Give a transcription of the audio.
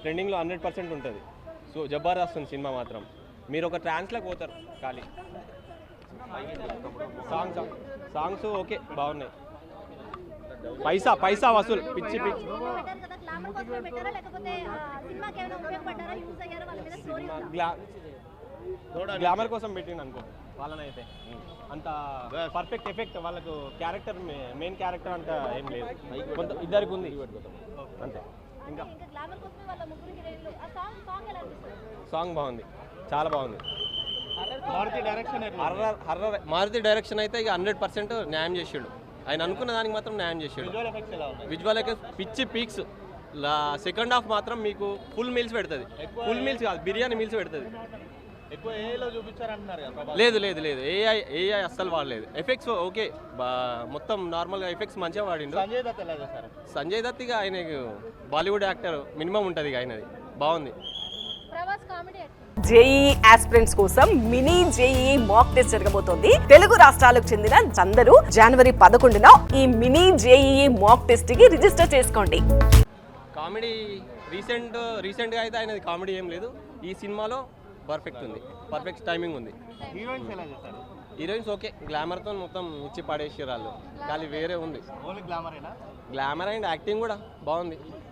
ట్రెండింగ్లో 100% ఉంటుంది. సో జబర్దస్త్ ఉంది సినిమా మాత్రం. మీరు ఒక ట్రాన్స్లోకి పోతారు ఖాళీ. సాంగ్స్ ఓకే బాగున్నాయి. పైసా వసూలు పిచ్చి పిచ్చి. గ్లామర్ కోసం పెట్టిండు అనుకో వాళ్ళనైతే. అంత పర్ఫెక్ట్ ఎఫెక్ట్ వాళ్ళకు క్యారెక్టర్ మెయిన్ క్యారెక్టర్ అంత ఏం లేదు, కొంత ఇద్దరికి ఉంది అంతే. ఇంకా సాంగ్ బాగుంది, చాలా బాగుంది. మారుతి డైరెక్షన్ అయితే ఇక 100% న్యాయం చేసాడు. ఆయన అనుకున్న దానికి మాత్రం న్యాయం చేసాడు. విజువల్ ఎఫెక్ట్స్ పిచ్చి పీక్స్. సెకండ్ హాఫ్ మాత్రం మీకు ఫుల్ మీల్స్ పెడుతుంది. ఫుల్ మీల్స్ కాదు, బిర్యానీ మీల్స్ పెడుతుంది. లేదు ఏఐ అస్సలు వాడలేదు. ఎఫెక్ట్స్ ఓకే, మొత్తం నార్మల్గా ఎఫెక్ట్స్ మంచిగా వాడిండు. సంజయ్ దత్ ఇక ఆయన బాలీవుడ్ యాక్టర్ మినిమం ఉంటుంది ఇక ఆయనది. బాగుంది. జేఈ ఆస్పిరెంట్స్ కోసం మినీ జేఈ మాక్ టెస్ట్ జరగబోతోంది. తెలుగు రాష్ట్రాలకు చెందిన అందరూ జనవరి 11న ఈ మినీ జేఈ మాక్ టెస్ట్ కి రిజిస్టర్ చేసుకోండి. కామెడీ రీసెంట్గా అయితే ఆయనది కామెడీ ఏం లేదు. ఈ సినిమాలో పర్ఫెక్ట్ ఉంది, పర్ఫెక్ట్ టైమింగ్ ఉంది. హీరోయిన్స్ ఓకే, గ్లామర్తో మొత్తం ఇచ్చి పడేసి వాళ్ళు. కానీ వేరే ఉంది. గ్లామర్ అండ్ యాక్టింగ్ కూడా బాగుంది.